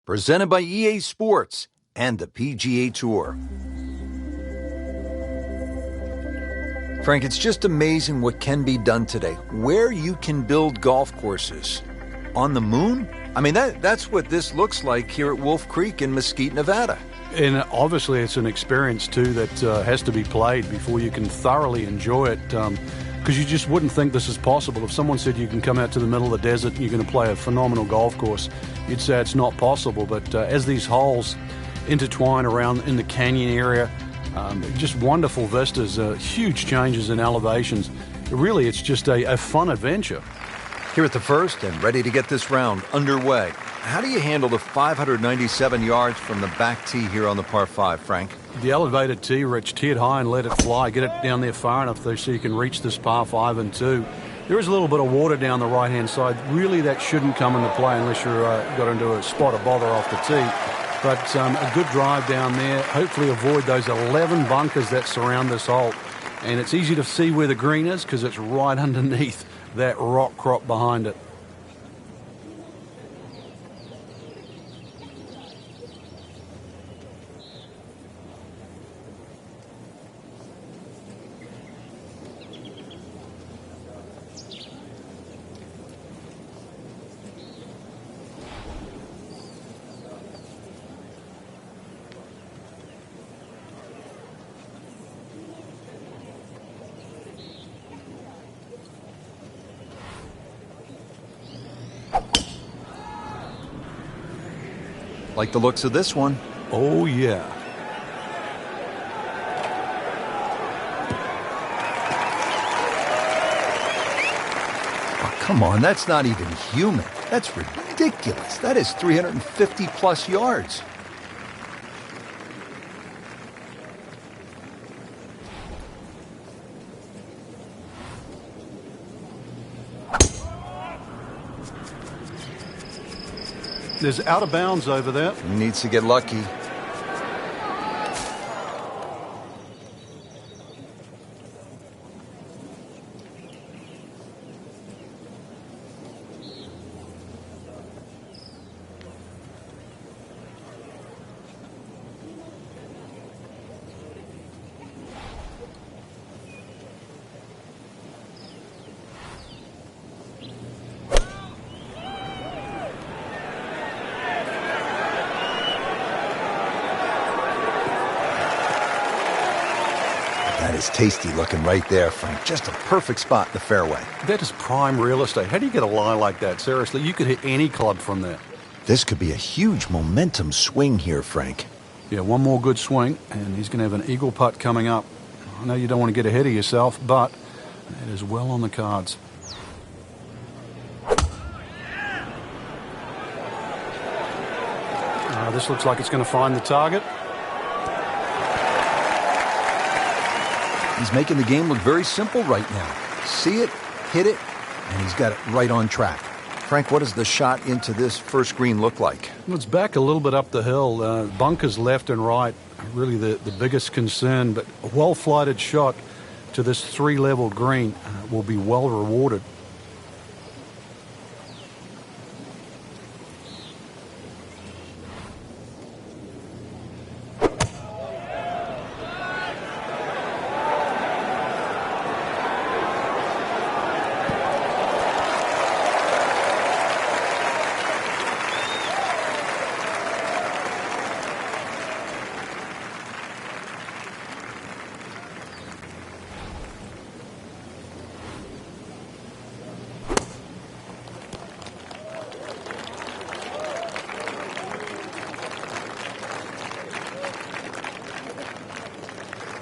Presented by EA Sports and the PGA Tour. Frank, it's just amazing what can be done today. Where you can build golf courses. On the moon? I mean, that's what this looks like here at Wolf Creek in Mesquite, Nevada. And obviously it's an experience, too, that has to be played before you can thoroughly enjoy it, because you just wouldn't think this is possible. If someone said you can come out to the middle of the desert and you're going to play a phenomenal golf course, you'd say it's not possible. But as these holes intertwine around in the canyon area, just wonderful vistas, huge changes in elevations. Really, it's just a fun adventure. Here at the first and ready to get this round underway. How do you handle the 597 yards from the back tee here on the par 5, Frank? The elevated tee, Rich, tee it high and let it fly. Get it down there far enough though so you can reach this par 5 and 2. There is a little bit of water down the right-hand side. Really, that shouldn't come into play unless you're got into a spot of bother off the tee. But a good drive down there. Hopefully avoid those 11 bunkers that surround this hole. And it's easy to see where the green is because it's right underneath that rock crop behind it. Like the looks of this one. Oh, yeah. Oh, come on, that's not even human. That's ridiculous. That is 350 plus yards. There's out of bounds over there. He needs to get lucky. That is tasty looking right there, Frank. Just a perfect spot in the fairway. That is prime real estate. How do you get a lie like that? Seriously, you could hit any club from there. This could be a huge momentum swing here, Frank. Yeah, one more good swing, and he's going to have an eagle putt coming up. I know you don't want to get ahead of yourself, but it is well on the cards. This looks like it's going to find the target. He's making the game look very simple right now. See it, hit it, and he's got it right on track. Frank, what does the shot into this first green look like? Well, it's back a little bit up the hill. Bunkers left and right, really the biggest concern, but a well-flighted shot to this three-level green will be well rewarded.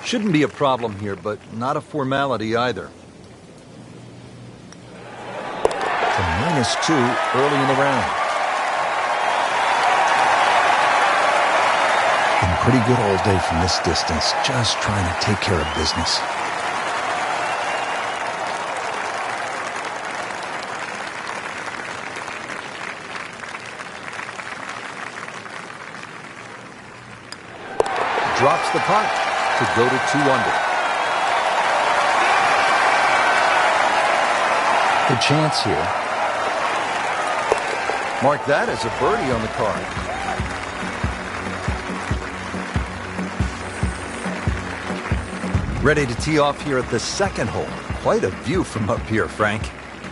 Shouldn't be a problem here, but not a formality either. To -2 early in the round. Been pretty good all day from this distance, just trying to take care of business. Drops the putt to go to 2 under. Good chance here. Mark that as a birdie on the card. Ready to tee off here at the second hole. Quite a view from up here, Frank.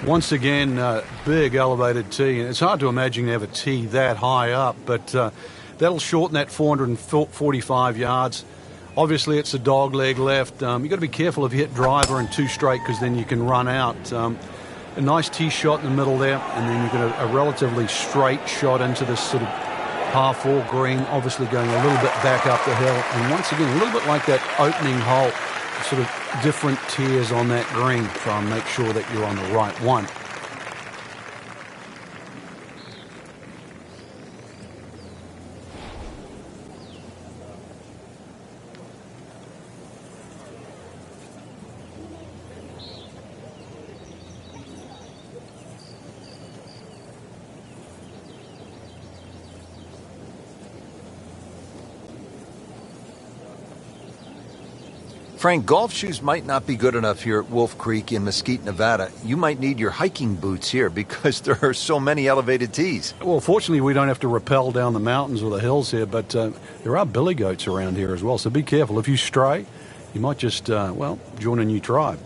Once again, big elevated tee. It's hard to imagine you have a tee that high up, but that'll shorten that 445 yards. Obviously, it's a dog leg left. You've got to be careful if you hit driver and two straight, because then you can run out. A nice tee shot in the middle there, and then you've got a relatively straight shot into this sort of par 4 green, obviously going a little bit back up the hill. And once again, a little bit like that opening hole, sort of different tiers on that green. Try and make sure that you're on the right one. Frank, golf shoes might not be good enough here at Wolf Creek in Mesquite, Nevada. You might need your hiking boots here because there are so many elevated tees. Well, fortunately, we don't have to rappel down the mountains or the hills here, but there are billy goats around here as well, so be careful. If you stray, you might just, join a new tribe.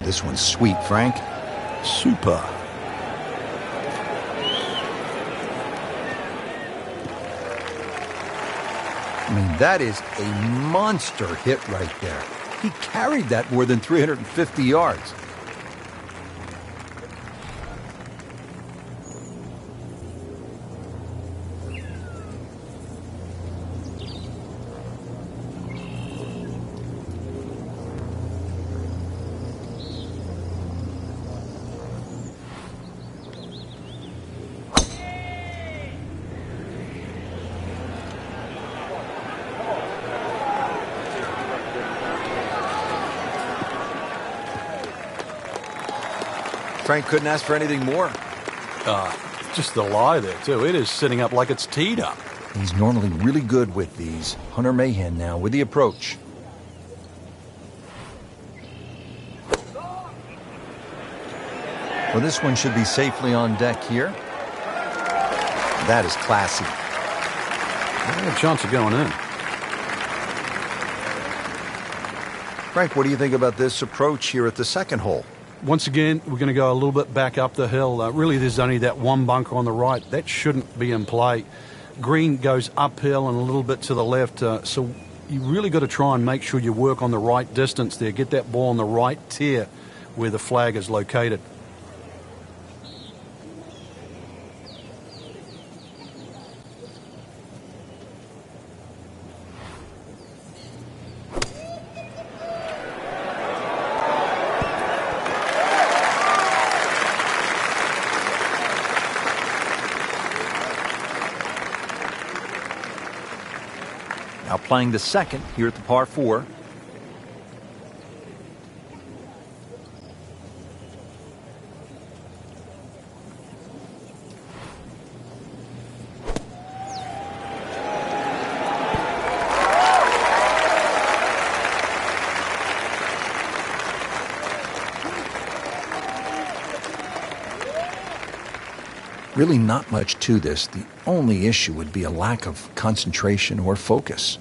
This one's sweet, Frank. Super. I mean, that is a monster hit right there. He carried that more than 350 yards. Frank couldn't ask for anything more. Just the lie there, too. It is sitting up like it's teed up. He's normally really good with these. Hunter Mahan now with the approach. Well, this one should be safely on deck here. That is classy. A chance of going in. Frank, what do you think about this approach here at the second hole? Once again, we're going to go a little bit back up the hill. Really, there's only that one bunker on the right. That shouldn't be in play. Green goes uphill and a little bit to the left. So you really got to try and make sure you work on the right distance there. Get that ball on the right tier where the flag is located. Now playing the second here at the par 4. Really not much to this. The only issue would be a lack of concentration or focus.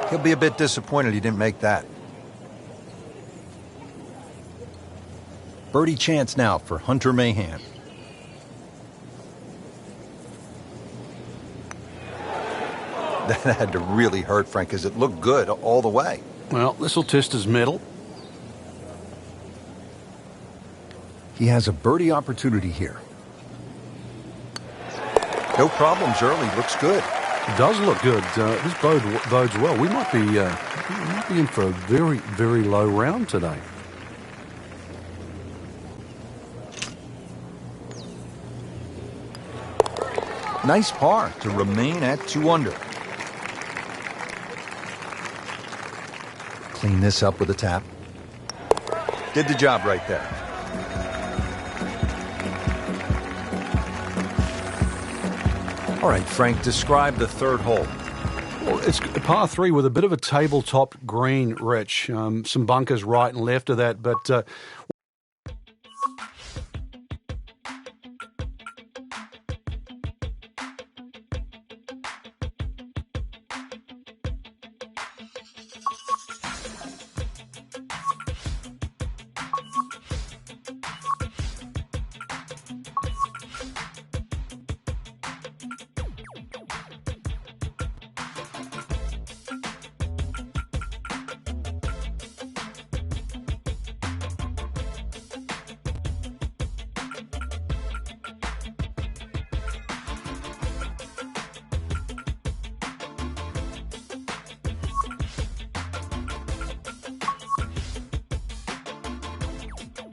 He'll be a bit disappointed he didn't make that. Birdie chance now for Hunter Mahan. That had to really hurt, Frank, because it looked good all the way. Well, this will test his mettle. He has a birdie opportunity here. No problems early. Looks good. It does look good. This bodes well. We might be in for a very, very low round today. Nice par to remain at 2 under. Clean this up with a tap. Did the job right there. All right, Frank, describe the third hole. Well, it's a par 3 with a bit of a tabletop green, Rich. Some bunkers right and left of that, but...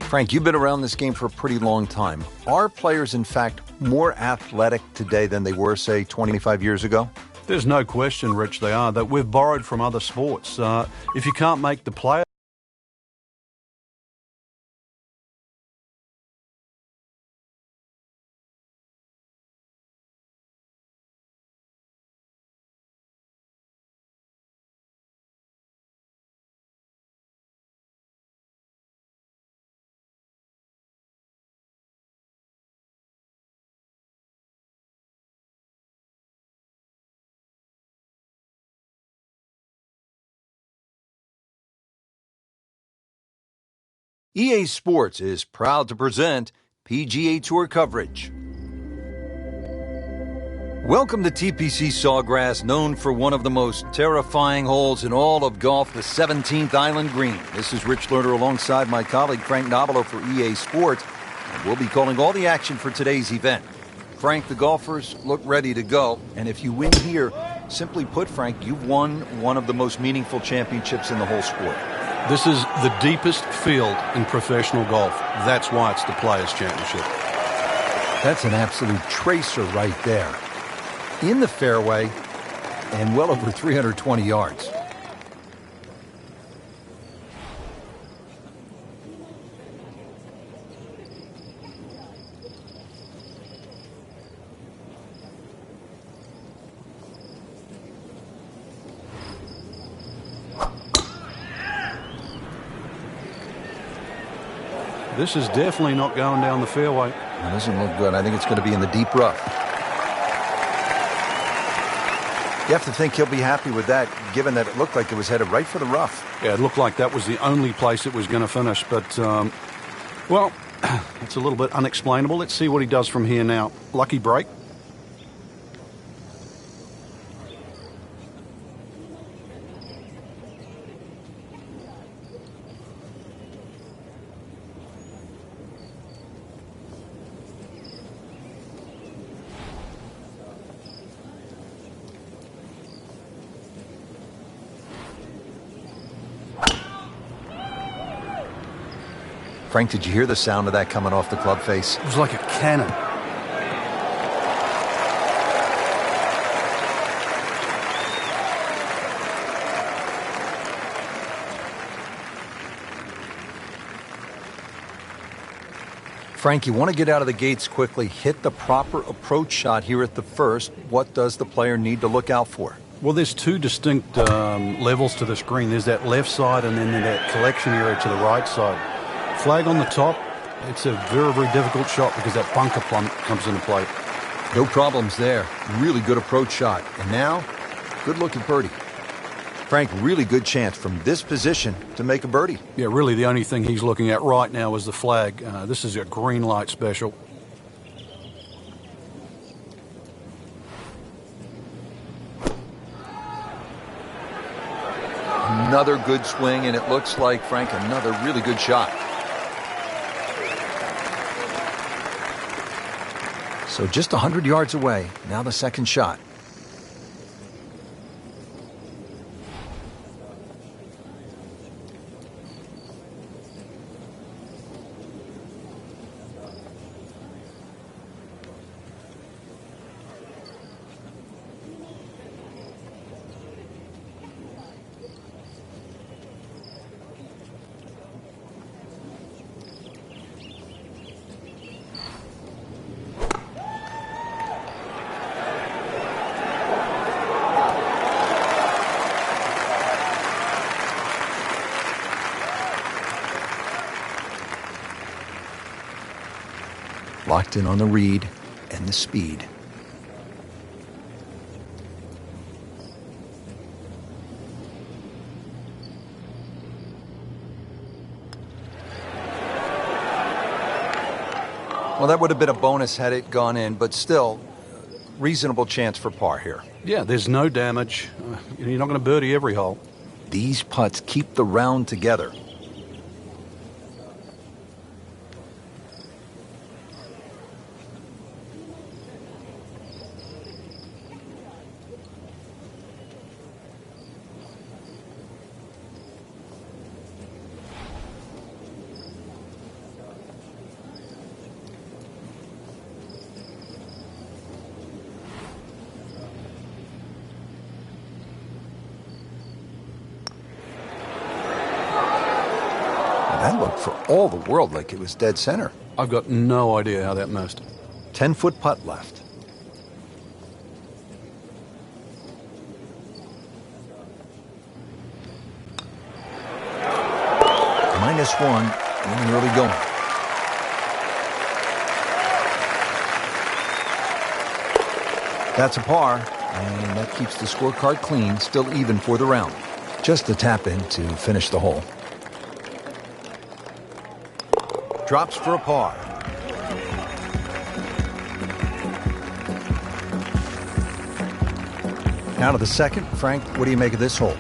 Frank, you've been around this game for a pretty long time. Are players, in fact, more athletic today than they were, say, 25 years ago? There's no question, Rich, they are. That we've borrowed from other sports. If you can't make the play... EA Sports is proud to present PGA Tour coverage. Welcome to TPC Sawgrass, known for one of the most terrifying holes in all of golf, the 17th Island Green. This is Rich Lerner alongside my colleague Frank Nobilo for EA Sports, and we'll be calling all the action for today's event. Frank, the golfers look ready to go, and if you win here, simply put, Frank, you've won one of the most meaningful championships in the whole sport. This is the deepest field in professional golf. That's why it's the Players' Championship. That's an absolute tracer right there. In the fairway and well over 320 yards. This is definitely not going down the fairway. It doesn't look good. I think it's going to be in the deep rough. You have to think he'll be happy with that, given that it looked like it was headed right for the rough. Yeah, it looked like that was the only place it was going to finish. But, well, it's a little bit unexplainable. Let's see what he does from here now. Lucky break. Frank, did you hear the sound of that coming off the club face? It was like a cannon. Frank, you want to get out of the gates quickly, hit the proper approach shot here at the first. What does the player need to look out for? Well, there's two distinct levels to this green. There's that left side and then that collection area to the right side. Flag on the top, it's a very, very difficult shot because that bunker plump comes into play. No problems there. Really good approach shot. And now, good look at birdie. Frank, really good chance from this position to make a birdie. Yeah, really the only thing he's looking at right now is the flag. This is a green light special. Another good swing, and it looks like, Frank, another really good shot. So just 100 yards away. Now the second shot. Locked in on the read and the speed. Well, that would have been a bonus had it gone in, but still, reasonable chance for par here. Yeah, there's no damage. You're not going to birdie every hole. These putts keep the round together. That looked for all the world like it was dead center. I've got no idea how that missed. 10-foot putt left. -1 and really going. That's a par, and that keeps the scorecard clean, still even for the round. Just a tap in to finish the hole. Drops for a par. Now to the second. Frank, what do you make of this hole?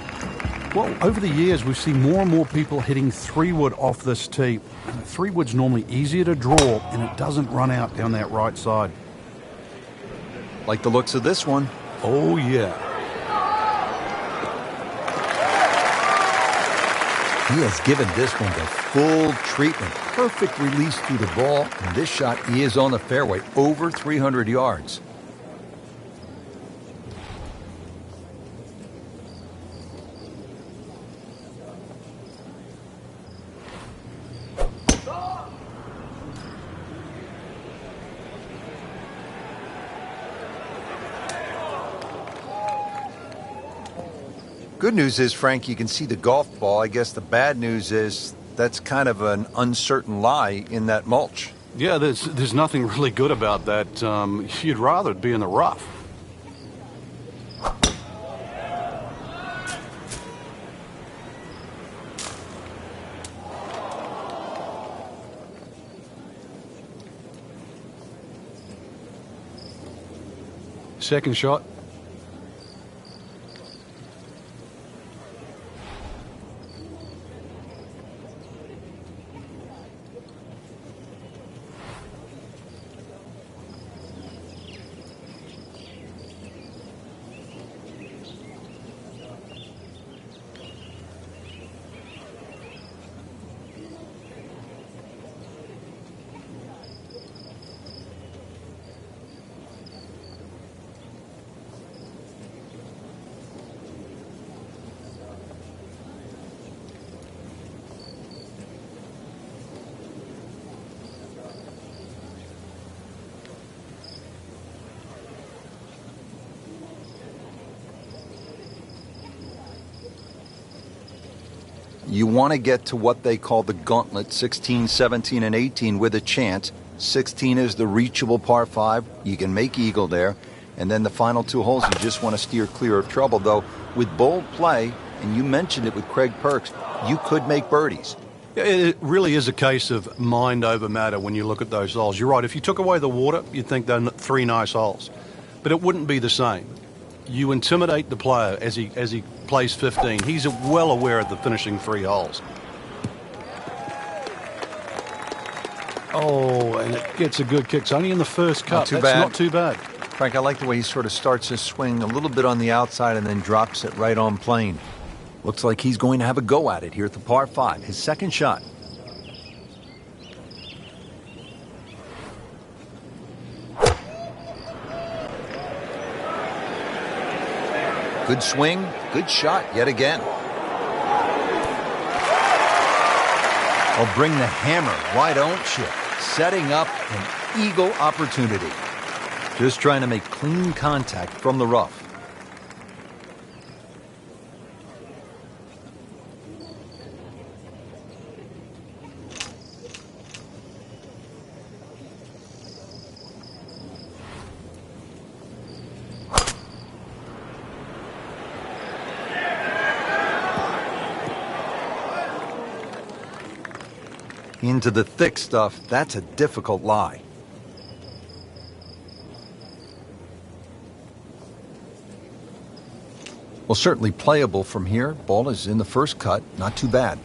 Well, over the years, we've seen more and more people hitting 3-wood off this tee. 3-wood's normally easier to draw, and it doesn't run out down that right side. Like the looks of this one. Oh, yeah. He has given this one the full treatment. Perfect release through the ball, and this shot is on the fairway, over 300 yards. Good news is, Frank, you can see the golf ball. I guess the bad news is that's kind of an uncertain lie in that mulch. Yeah, there's nothing really good about that. You'd rather it be in the rough. Second shot. You want to get to what they call the gauntlet, 16, 17, and 18 with a chance. 16 is the reachable par 5. You can make eagle there. And then the final 2 holes, you just want to steer clear of trouble. Though, with bold play, and you mentioned it with Craig Perks, you could make birdies. It really is a case of mind over matter when you look at those holes. You're right. If you took away the water, you'd think they're 3 nice holes. But it wouldn't be the same. You intimidate the player as he plays 15. He's well aware of the finishing 3 holes. Oh, and it gets a good kick. It's only in the first cut. That's not too bad. Frank, I like the way he sort of starts his swing a little bit on the outside and then drops it right on plane. Looks like he's going to have a go at it here at the par 5, his second shot. Good swing, good shot yet again. Oh, bring the hammer, why don't you? Setting up an eagle opportunity. Just trying to make clean contact from the rough. Into the thick stuff, that's a difficult lie. Well, certainly playable from here. Ball is in the first cut, not too bad.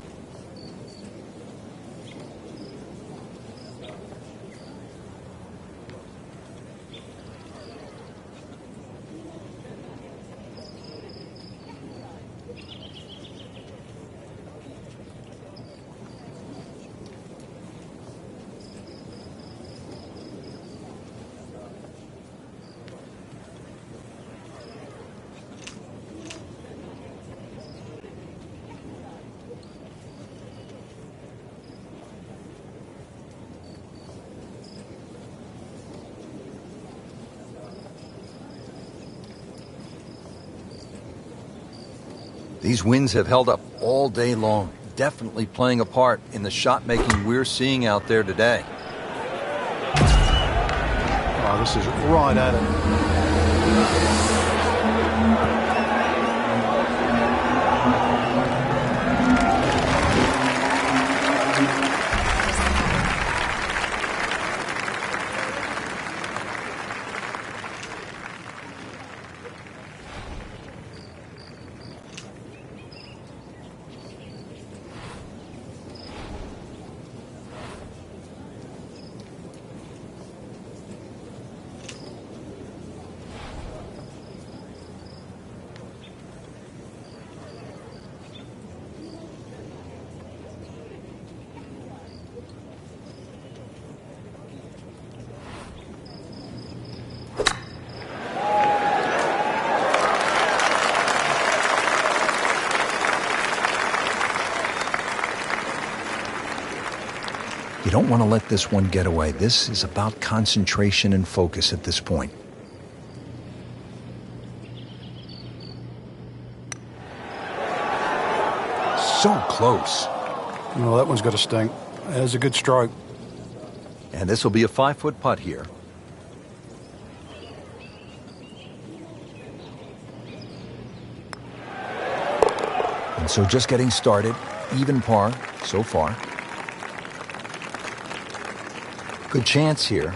These winds have held up all day long, definitely playing a part in the shot-making we're seeing out there today. Oh, this is right at it. You don't want to let this one get away. This is about concentration and focus at this point. So close. Well, that one's got a stink. That's a good stroke. And this will be a 5-foot putt here. And so just getting started, even par so far. Good chance here.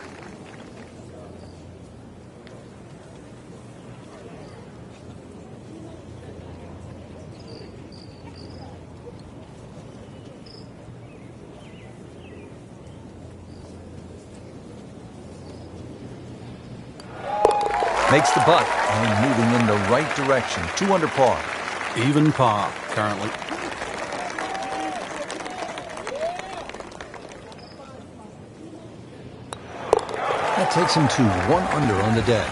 Makes the putt and moving in the right direction. 2 under par. Even par currently. That takes him to 1 under on the day.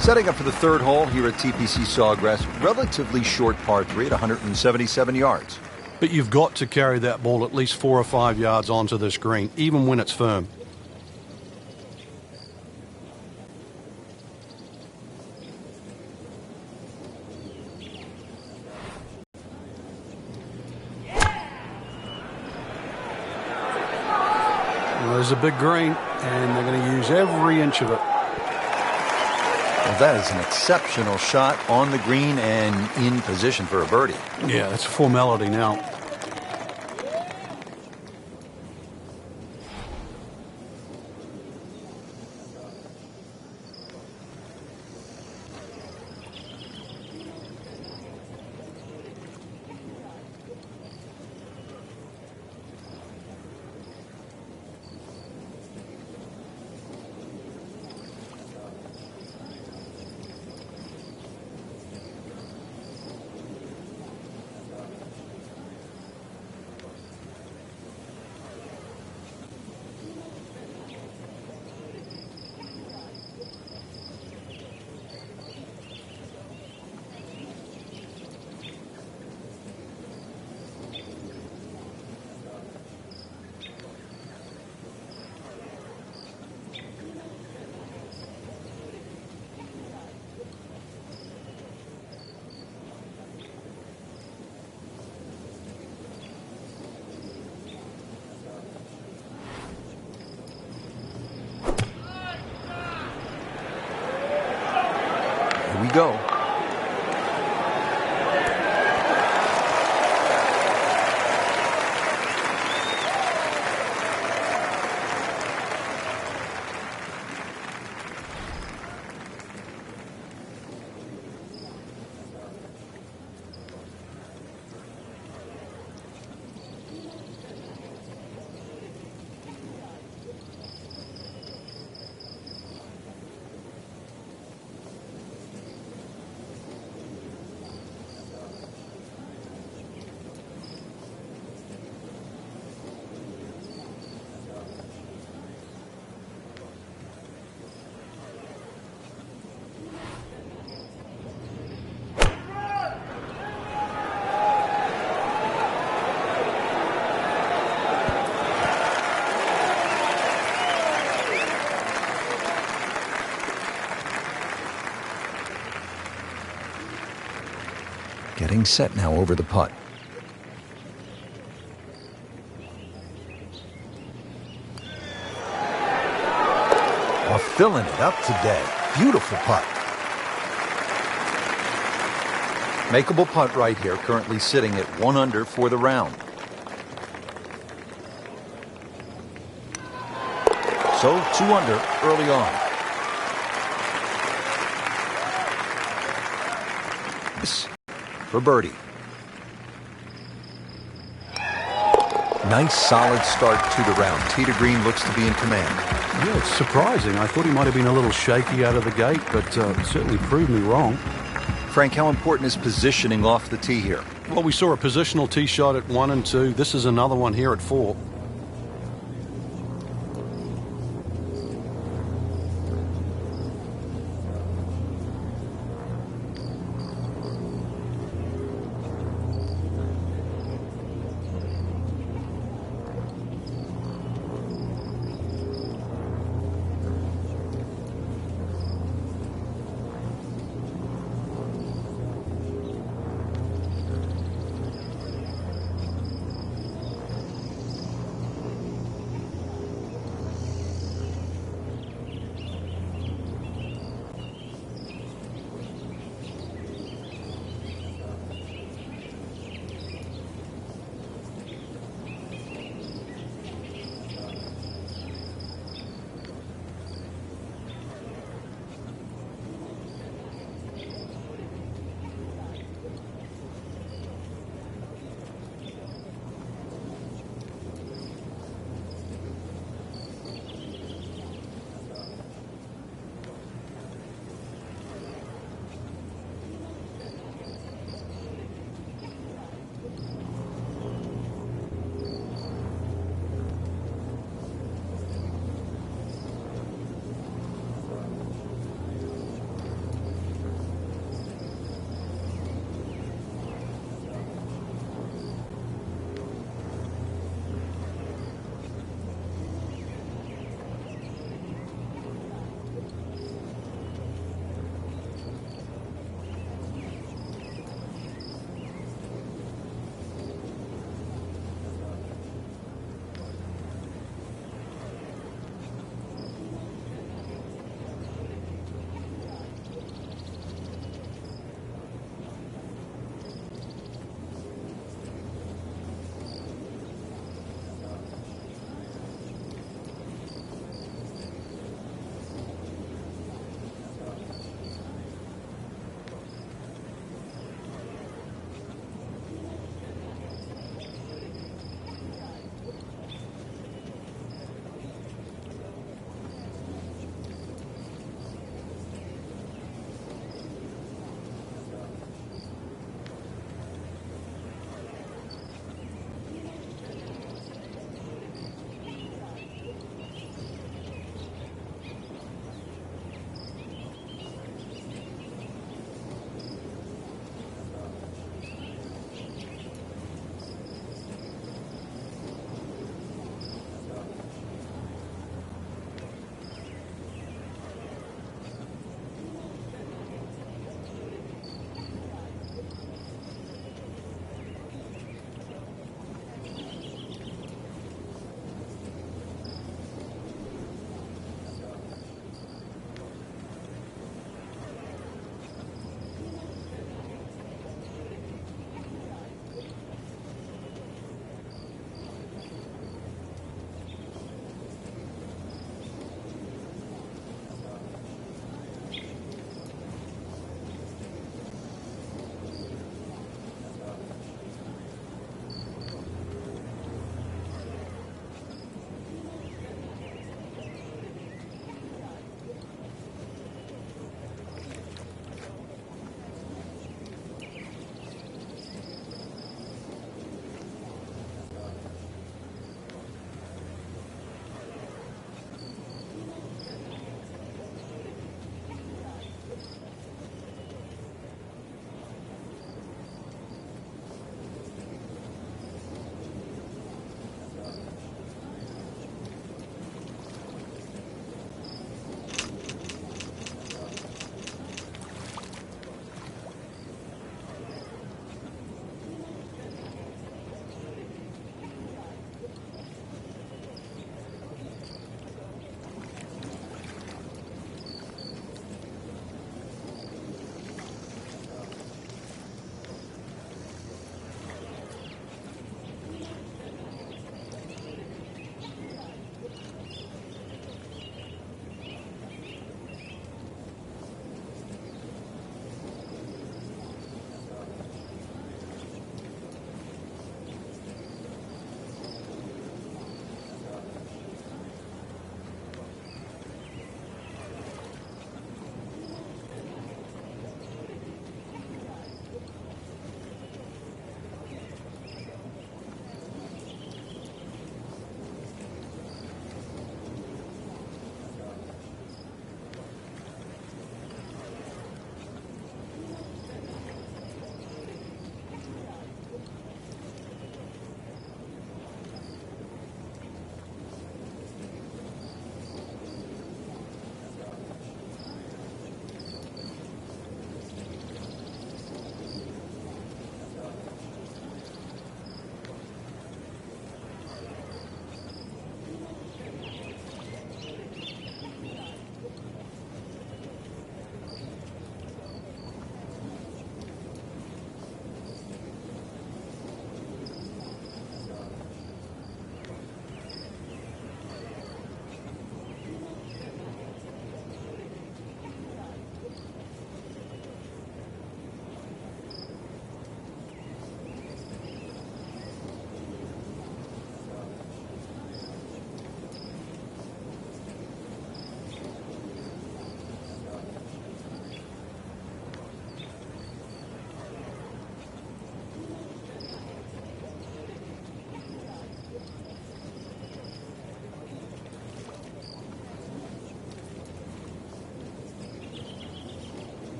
Setting up for the 3rd hole here at TPC Sawgrass. Relatively short par 3 at 177 yards. But you've got to carry that ball at least 4 or 5 yards onto this green, even when it's firm. Well, there's a big green, and they're going to use every inch of it. Well, that is an exceptional shot on the green and in position for a birdie. Yeah, it's a formality now. Here we go. Getting set now over the putt. Well, filling it up today. Beautiful putt. Makeable putt right here, currently sitting at 1 under for the round. So 2 under early on. For birdie. Nice solid start to the round. Tee to green looks to be in command. Yeah, it's surprising. I thought he might have been a little shaky out of the gate, but certainly proved me wrong. Frank, how important is positioning off the tee here? Well, we saw a positional tee shot at 1 and 2. This is another one here at 4.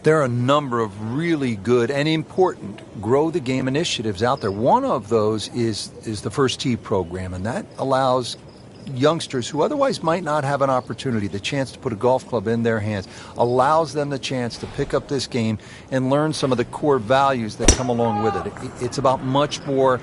There are a number of really good and important grow the game initiatives out there. One of those is the First Tee program, and that allows youngsters who otherwise might not have an opportunity, the chance to put a golf club in their hands, allows them the chance to pick up this game and learn some of the core values that come along with it. It's about much more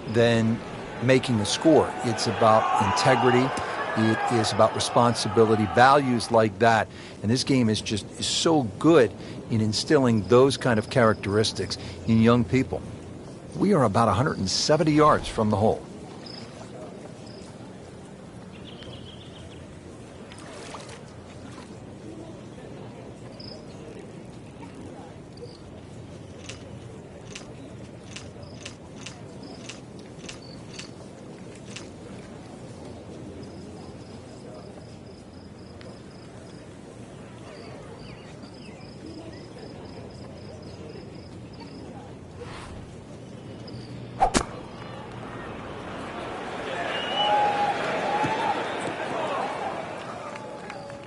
than making a score. It's about integrity. It is about responsibility, values like that. And this game is so good in instilling those kind of characteristics in young people. We are about 170 yards from the hole.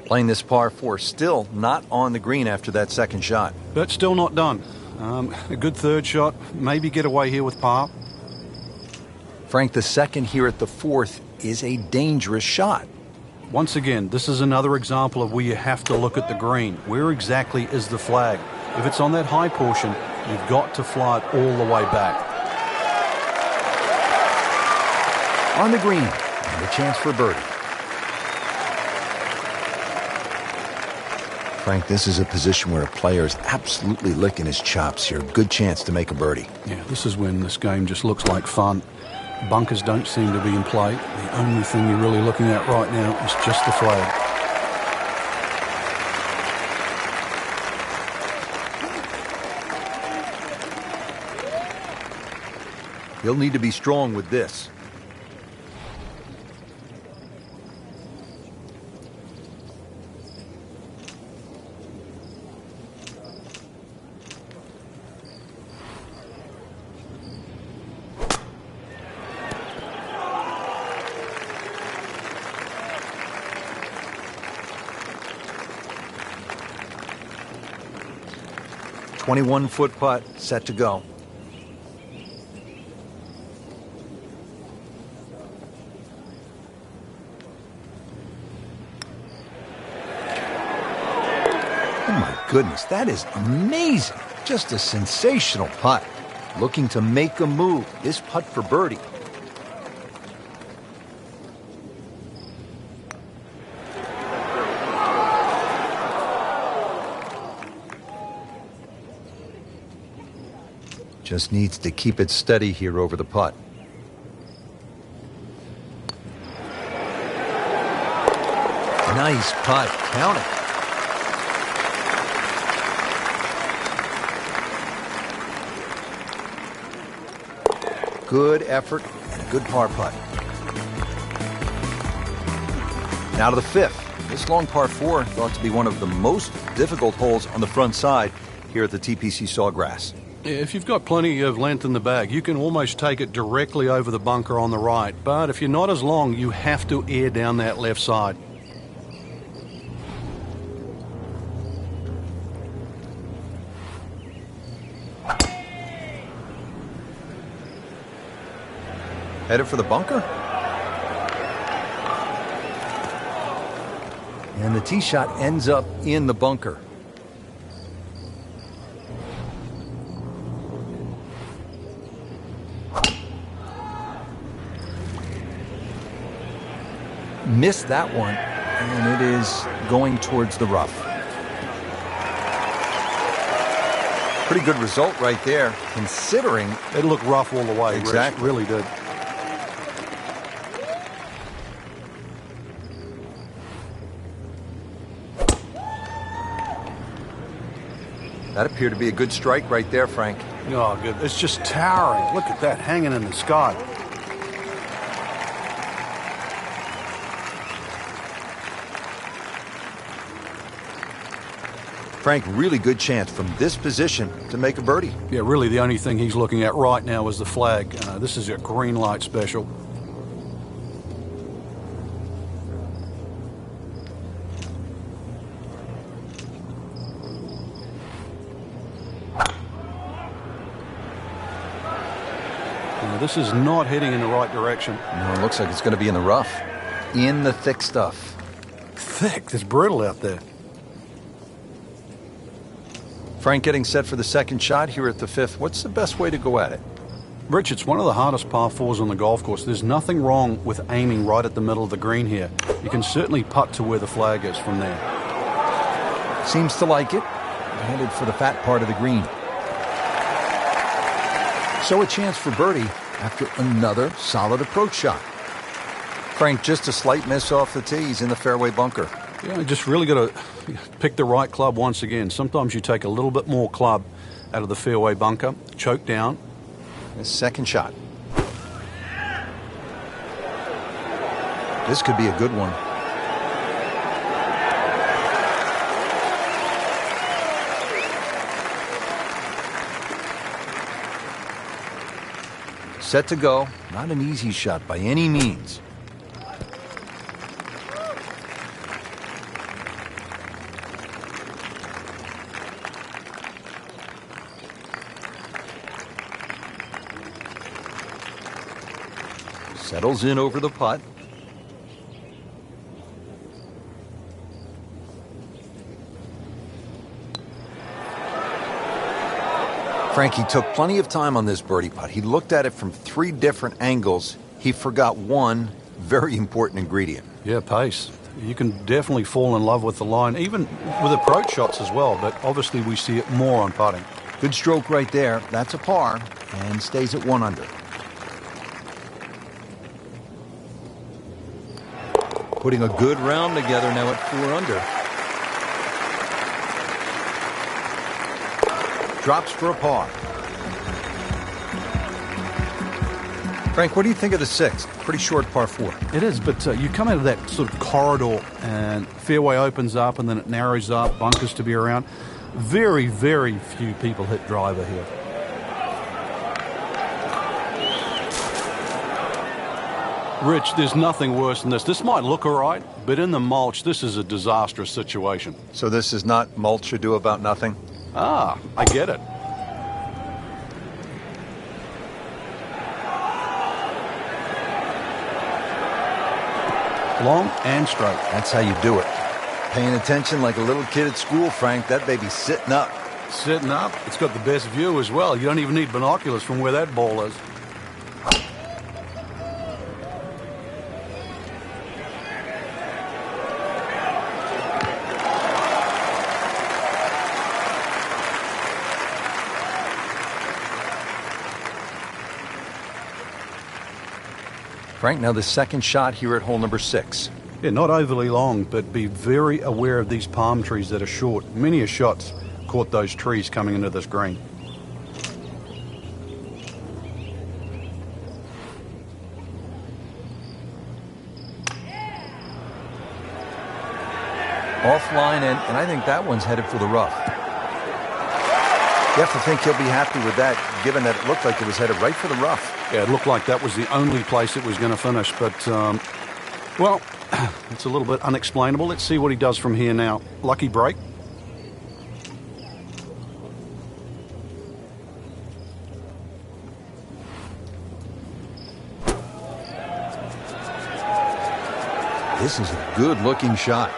Playing this par 4, still not on the green after that second shot. But still not done. A good third shot, maybe get away here with par. Frank, the second here at the fourth is a dangerous shot. Once again, this is another example of where you have to look at the green. Where exactly is the flag? If it's on that high portion, you've got to fly it all the way back. On the green, and a chance for birdie. Frank, this is a position where a player is absolutely licking his chops here. Good chance to make a birdie. Yeah, this is when this game just looks like fun. Bunkers don't seem to be in play. The only thing you're really looking at right now is just the flag. He'll need to be strong with this. .21-foot putt set to go. Oh my goodness, that is amazing. Just a sensational putt. Looking to make a move. This putt for birdie. Just needs to keep it steady here over the putt. Nice putt. Count it. Good effort and a good par putt. Now to the fifth. This long par 4 thought to be one of the most difficult holes on the front side here at the TPC Sawgrass. If you've got plenty of length in the bag, you can almost take it directly over the bunker on the right. But if you're not as long, you have to air down that left side. Headed for the bunker. And the tee shot ends up in the bunker. Missed that one, and it is going towards the rough. Pretty good result right there, considering it looked rough all the way. Exactly. Rich, really did. That appeared to be a good strike right there, Frank. Oh, good. It's just towering. Look at that hanging in the sky. Frank, really good chance from this position to make a birdie. Yeah, really the only thing he's looking at right now is the flag. This is a green light special. This is not heading in the right direction. No, it looks like it's going to be in the rough. In the thick stuff. Thick. It's brutal out there. Frank getting set for the second shot here at the fifth. What's the best way to go at it? Rich, it's one of the hardest par fours on the golf course. There's nothing wrong with aiming right at the middle of the green here. You can certainly putt to where the flag is from there. Seems to like it. Headed for the fat part of the green. So a chance for birdie after another solid approach shot. Frank, just a slight miss off the tee. He's in the fairway bunker. Yeah, you just really got to pick the right club once again. Sometimes you take a little bit more club out of the fairway bunker, choke down. His second shot. This could be a good one. Set to go. Not an easy shot by any means. Settles in over the putt. Frankie took plenty of time on this birdie putt. He looked at it from 3 different angles. He forgot one very important ingredient. Yeah, pace. You can definitely fall in love with the line, even with approach shots as well, but obviously we see it more on putting. Good stroke right there. That's a par and stays at 1 under. Putting a good round together now at 4 under. Drops for a par. Frank, what do you think of the 6th? Pretty short par 4. It is, but you come out of that sort of corridor and fairway opens up and then it narrows up, bunkers to be around. Very, very few people hit driver here. Rich, there's nothing worse than this. This might look all right, but in the mulch, this is a disastrous situation. So this is not mulch ado about nothing? Ah, I get it. Long and straight. That's how you do it. Paying attention like a little kid at school, Frank. That baby's sitting up. Sitting up? It's got the best view as well. You don't even need binoculars from where that ball is. Frank, now the second shot here at hole number 6. Yeah, not overly long, but be very aware of these palm trees that are short. Many a shot's caught those trees coming into this green. Offline, and I think that one's headed for the rough. You have to think he'll be happy with that, given that it looked like it was headed right for the rough. Yeah, it looked like that was the only place it was going to finish, but, well, it's a little bit unexplainable. Let's see what he does from here now. Lucky break. This is a good-looking shot.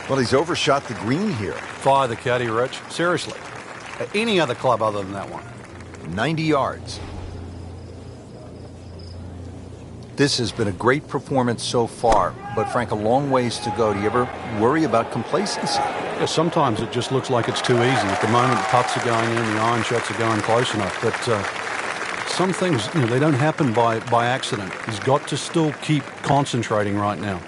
Well, he's overshot the green here. Fire the caddy, Rich. Seriously. Any other club other than that one? 90 yards. This has been a great performance so far, but Frank, a long ways to go. Do you ever worry about complacency? Yeah, sometimes it just looks like it's too easy. At the moment, the putts are going in, the iron shots are going close enough, but some things, they don't happen by accident. He's got to still keep concentrating right now.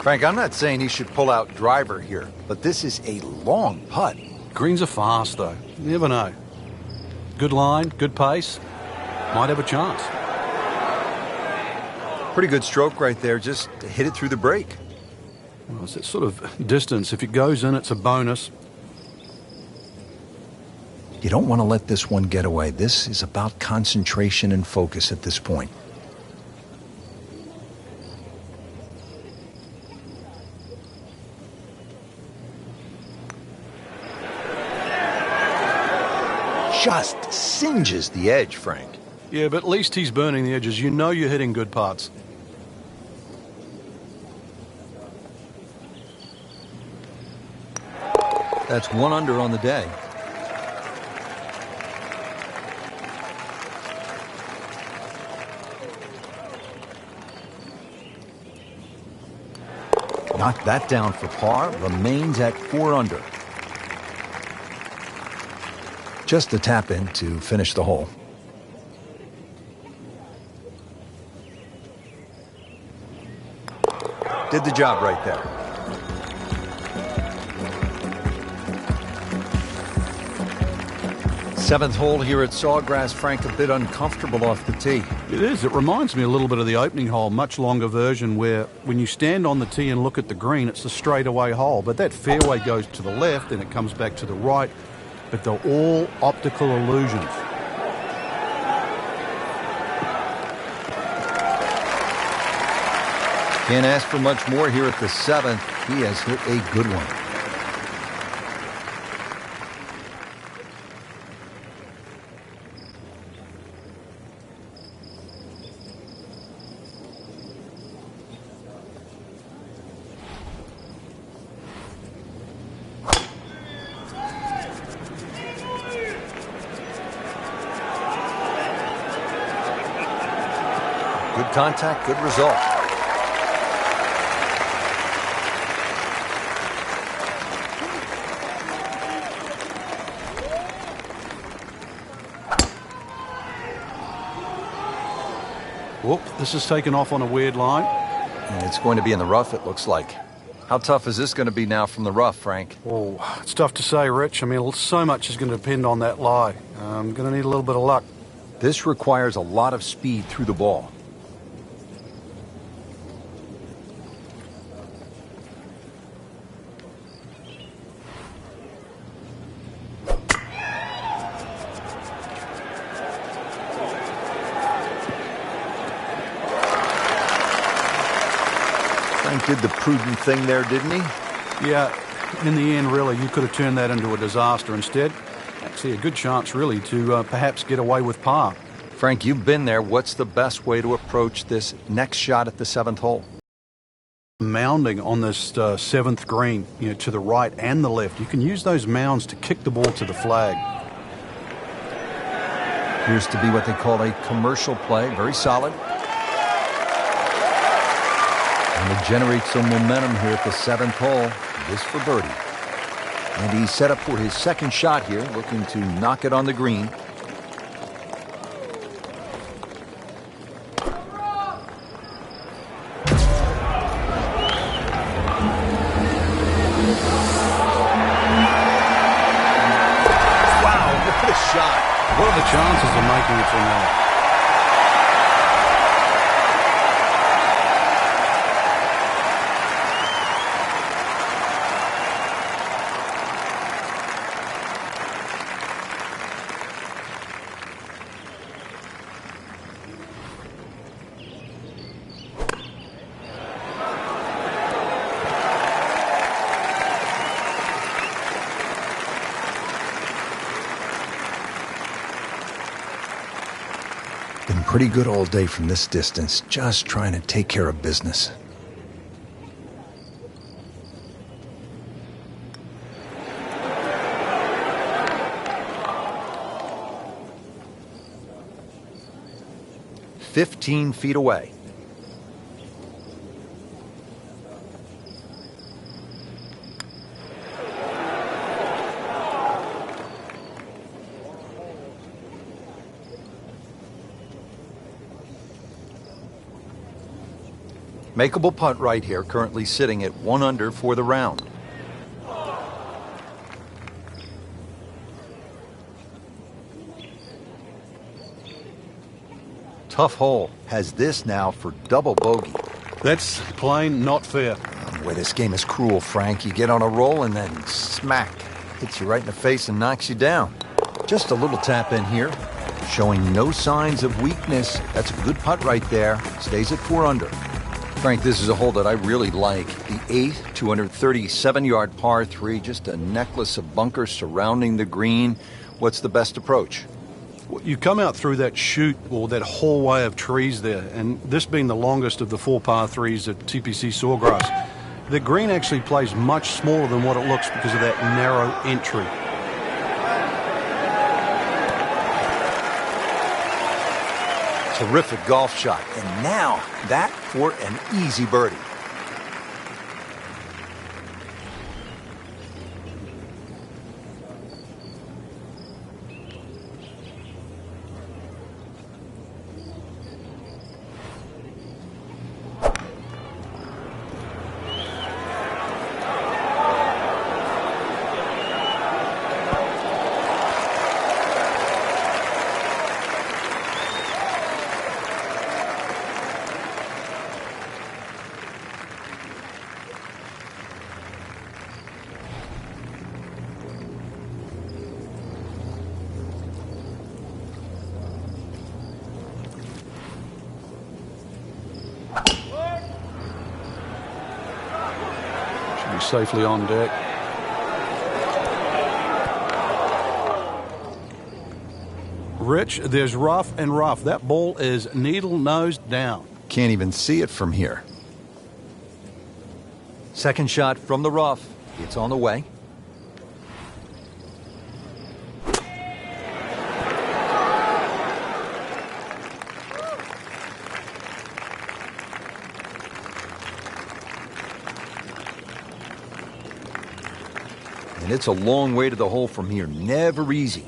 Frank, I'm not saying he should pull out driver here, but this is a long putt. Greens are fast, though. You never know. Good line, good pace. Might have a chance. Pretty good stroke right there. Just hit it through the break. Well, it's that sort of distance. If it goes in, it's a bonus. You don't want to let this one get away. This is about concentration and focus at this point. Just singes the edge, Frank. Yeah, but at least he's burning the edges. You know you're hitting good putts. That's 1 under on the day. Knocked that down for par, remains at 4 under. Just a tap in to finish the hole. Did the job right there. Seventh hole here at Sawgrass, Frank, a bit uncomfortable off the tee. It is. It reminds me a little bit of the opening hole, much longer version, where when you stand on the tee and look at the green, it's a straightaway hole. But that fairway goes to the left and it comes back to the right. But they're all optical illusions. Can't ask for much more here at the 7th. He has hit a good one. Good contact, good result. Whoop, this is taken off on a weird line. And it's going to be in the rough, it looks like. How tough is this going to be now from the rough, Frank? Oh, it's tough to say, Rich. I mean, so much is going to depend on that lie. I'm going to need a little bit of luck. This requires a lot of speed through the ball. Frank did the prudent thing there, didn't he? Yeah, in the end, really, you could have turned that into a disaster instead. Actually, a good chance, really, to perhaps get away with par. Frank, you've been there. What's the best way to approach this next shot at the 7th hole? Mounding on this 7th green, to the right and the left. You can use those mounds to kick the ball to the flag. Appears to be what they call a commercial play. Very solid. And to generate some momentum here at the 7th hole. This for birdie. And he's set up for his second shot here, looking to knock it on the green. Wow, what a shot. What are the chances of making it from there? Been pretty good all day from this distance, just trying to take care of business. "15 feet away." Makeable putt right here, currently sitting at 1 under for the round. Tough hole. Has this now for double bogey. That's plain not fair. Boy, this game is cruel, Frank. You get on a roll and then smack. Hits you right in the face and knocks you down. Just a little tap in here. Showing no signs of weakness. That's a good putt right there. Stays at 4 under. Frank, this is a hole that I really like. The 8th, 237-yard par 3, just a necklace of bunkers surrounding the green. What's the best approach? Well, you come out through that chute or that hallway of trees there, and this being the longest of the 4 par 3s at TPC Sawgrass, the green actually plays much smaller than what it looks because of that narrow entry. Terrific golf shot. And now that for an easy birdie. Safely on deck. Rich, there's rough and rough. That ball is needle nose down. Can't even see it from here. Second shot from the rough. It's on the way. And it's a long way to the hole from here. Never easy.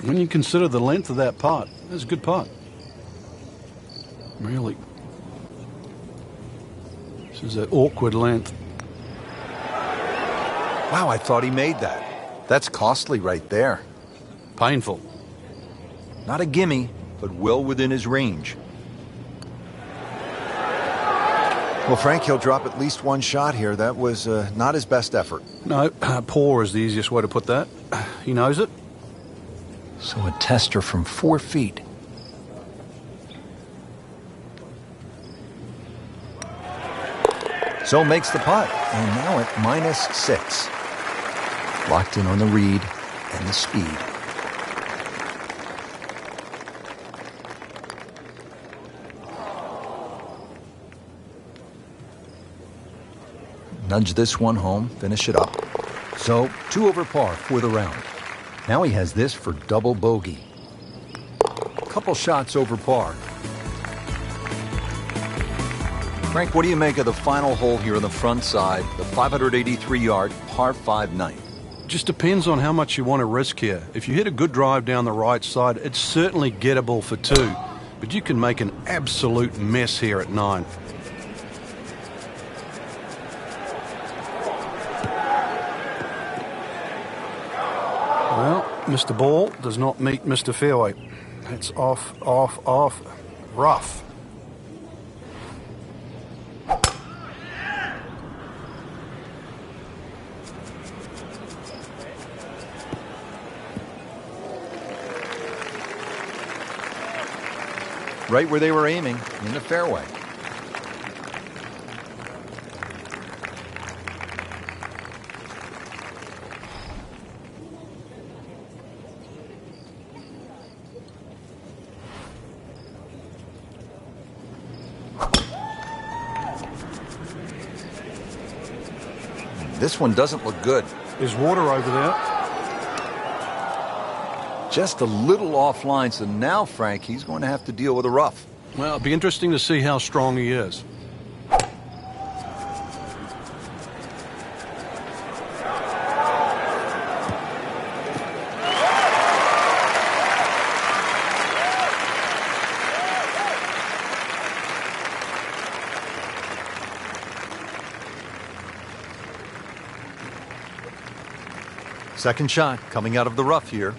When you consider the length of that putt, that's a good putt. Really. This is an awkward length. Wow, I thought he made that. That's costly right there. Painful. Not a gimme, but well within his range. Well, Frank, he'll drop at least one shot here. That was not his best effort. No, poor is the easiest way to put that. He knows it. So a tester from 4 feet. So makes the putt, and now at -6. Locked in on the read and the speed. Nudge this one home, finish it up. So 2 over par for the round. Now he has this for double bogey. Couple shots over par. Frank, what do you make of the final hole here on the front side, the 583-yard par 5 ninth? Just depends on how much you want to risk here. If you hit a good drive down the right side, it's certainly gettable for 2, but you can make an absolute mess here at 9. Well, Mr. Ball does not meet Mr. Fairway. It's off, rough. Right where they were aiming, in the fairway. This one doesn't look good. There's water over there. Just a little offline, so now, Frank, he's going to have to deal with a rough. Well, it'll be interesting to see how strong he is. Second shot coming out of the rough here.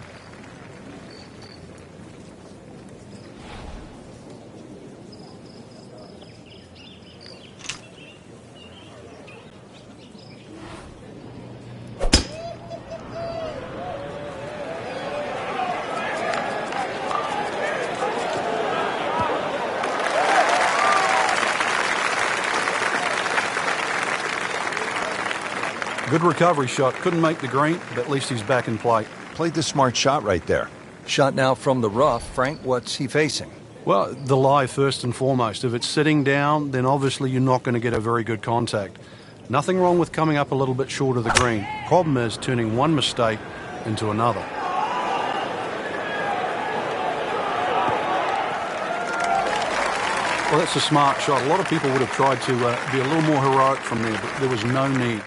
Good recovery shot. Couldn't make the green, but at least he's back in play. Played the smart shot right there. Shot now from the rough. Frank, what's he facing? Well, the lie first and foremost. If it's sitting down, then obviously you're not going to get a very good contact. Nothing wrong with coming up a little bit short of the green. Problem is turning one mistake into another. Well, that's a smart shot. A lot of people would have tried to be a little more heroic from there, but there was no need.